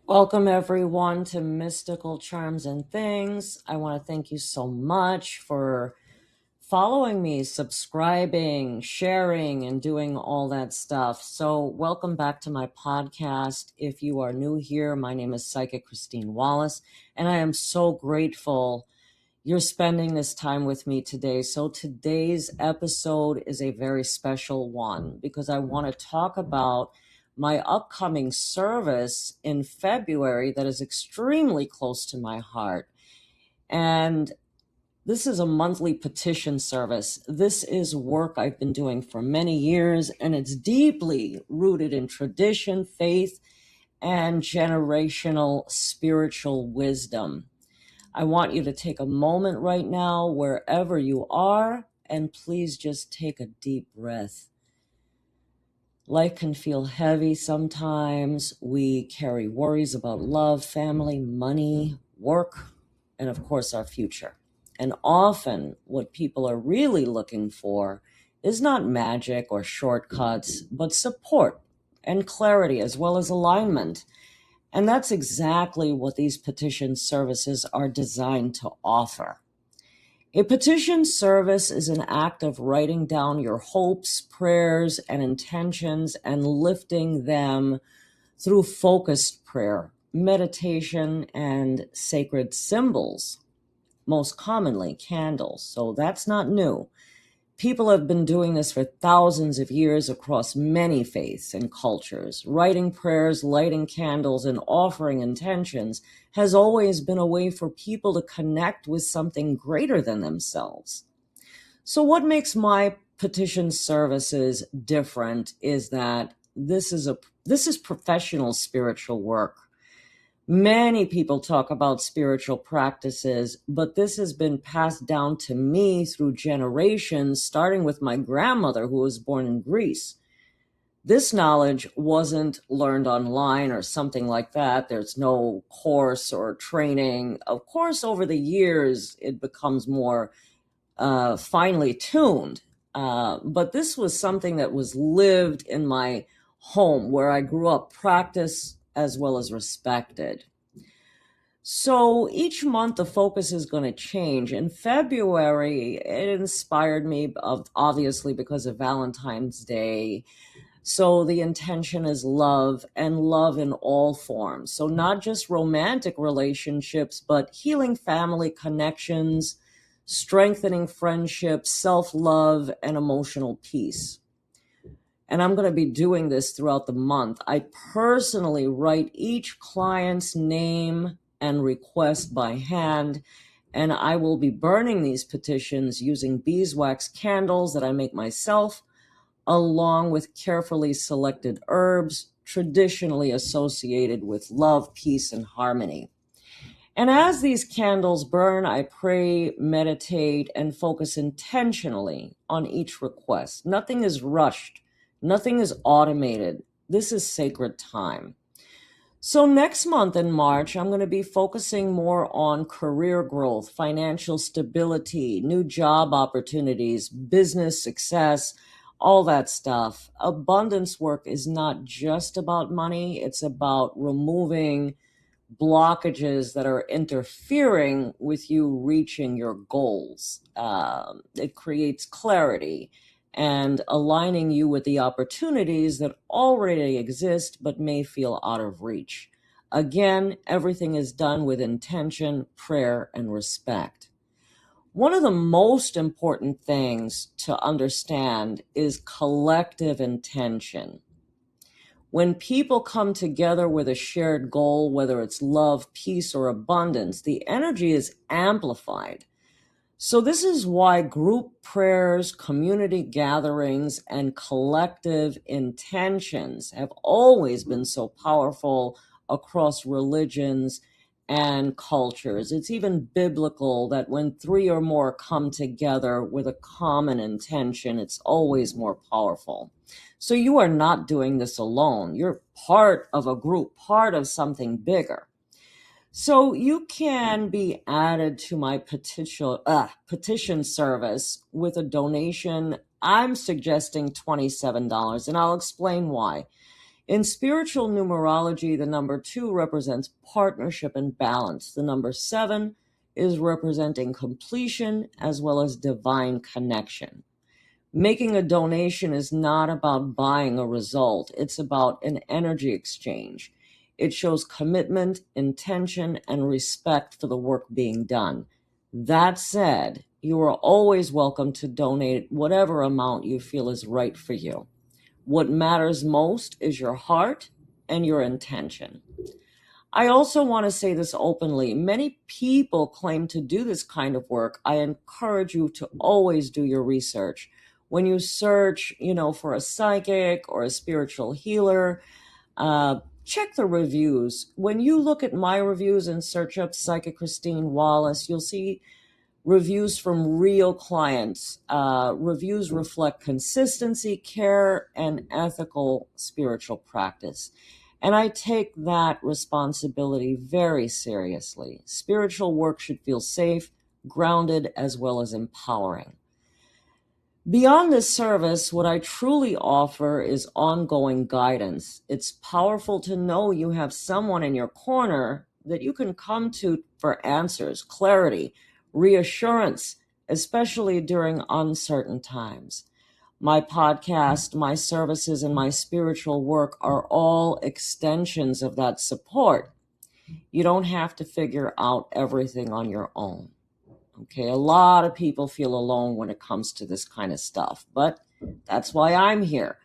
Welcome, everyone, to Mystical Charms and Things. I want to thank you so much for following me, subscribing, sharing, and doing all that stuff. So, welcome back to my podcast. If you are new here, my name is Psychic Christine Wallace, and I am so grateful you're spending this time with me today. So, today's episode is a very special one because I want to talk about my upcoming service in February that is extremely close to my heart. And this is a monthly petition service. This is work I've been doing for many years, and it's deeply rooted in tradition, faith, and generational spiritual wisdom. I want you to take a moment right now, wherever you are, and please just take a deep breath. Life can feel heavy sometimes. We carry worries about love, family, money, work, and of course, our future. And often, what people are really looking for is not magic or shortcuts, but support and clarity, as well as alignment. And that's exactly what these petition services are designed to offer. A petition service is an act of writing down your hopes, prayers, and intentions and lifting them through focused prayer, meditation, and sacred symbols, most commonly candles. So that's not new. People have been doing this for thousands of years across many faiths and cultures. Writing prayers, lighting candles, and offering intentions has always been a way for people to connect with something greater than themselves. So what makes my petition services different is that this is professional spiritual work. Many people talk about spiritual practices, but this has been passed down to me through generations, starting with my grandmother, who was born in Greece. This knowledge wasn't learned online or something like that. There's no course or training. Of course, over the years, it becomes more finely tuned. But this was something that was lived in my home where I grew up, practiced as well as respected. So each month the focus is going to change. In February, it inspired me, obviously because of Valentine's Day. So the intention is love, and love in all forms. So not just romantic relationships, but healing family connections, strengthening friendships, self-love, and emotional peace. And I'm going to be doing this throughout the month. I personally write each client's name and request by hand, and I will be burning these petitions using beeswax candles that I make myself, along with carefully selected herbs traditionally associated with love, peace, and harmony. And as these candles burn, I pray, meditate, and focus intentionally on each request. Nothing is rushed. Nothing is automated. This is sacred time. So next month in March, I'm going to be focusing more on career growth, financial stability, new job opportunities, business success, all that stuff. Abundance work is not just about money. It's about removing blockages that are interfering with you reaching your goals. It creates clarity and aligning you with the opportunities that already exist but may feel out of reach. Again, everything is done with intention, prayer, and respect. One of the most important things to understand is collective intention. When people come together with a shared goal, whether it's love, peace, or abundance, the energy is amplified. So this is why group prayers, community gatherings, and collective intentions have always been so powerful across religions and cultures. It's even biblical that when three or more come together with a common intention, it's always more powerful. So you are not doing this alone. You're part of a group, part of something bigger. So you can be added to my petition service with a donation. I'm suggesting $27, and I'll explain why. In spiritual numerology, the number 2 represents partnership and balance. The number 7 is representing completion as well as divine connection. Making a donation is not about buying a result. It's about an energy exchange. It shows commitment, intention, and respect for the work being done. That said, you are always welcome to donate whatever amount you feel is right for you. What matters most is your heart and your intention. I also want to say this openly. Many people claim to do this kind of work. I encourage you to always do your research. When you search, for a psychic or a spiritual healer, check the reviews. When you look at my reviews and search up Psychic Christine Wallace, you'll see reviews from real clients. Reviews reflect consistency, care, and ethical spiritual practice. And I take that responsibility very seriously. Spiritual work should feel safe, grounded, as well as empowering. Beyond this service, what I truly offer is ongoing guidance. It's powerful to know you have someone in your corner that you can come to for answers, clarity, reassurance, especially during uncertain times. My podcast, my services, and my spiritual work are all extensions of that support. You don't have to figure out everything on your own. Okay, a lot of people feel alone when it comes to this kind of stuff, but that's why I'm here.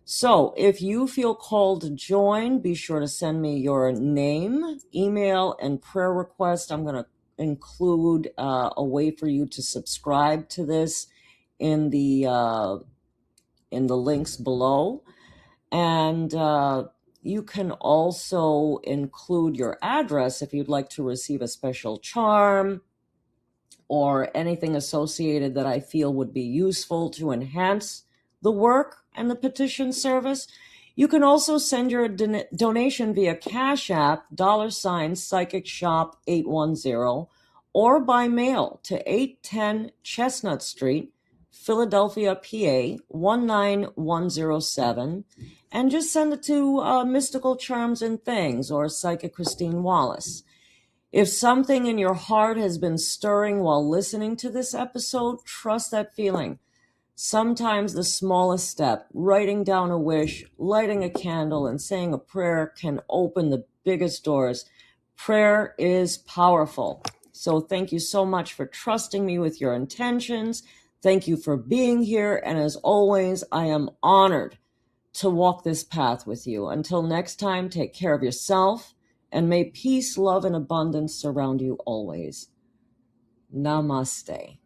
So if you feel called to join, be sure to send me your name, email, and prayer request. I'm going to include a way for you to subscribe to this in the links below. And you can also include your address if you'd like to receive a special charm or anything associated that I feel would be useful to enhance the work and the petition service. You can also send your donation via Cash App, $ Psychic Shop 810, or by mail to 810 Chestnut Street, Philadelphia, PA 19107, and just send it to Mystical Charms and Things or Psychic Christine Wallace. If something in your heart has been stirring while listening to this episode, trust that feeling. Sometimes the smallest step, writing down a wish, lighting a candle, and saying a prayer can open the biggest doors. Prayer is powerful. So thank you so much for trusting me with your intentions. Thank you for being here. And as always, I am honored to walk this path with you. Until next time, take care of yourself. And may peace, love, and abundance surround you always. Namaste.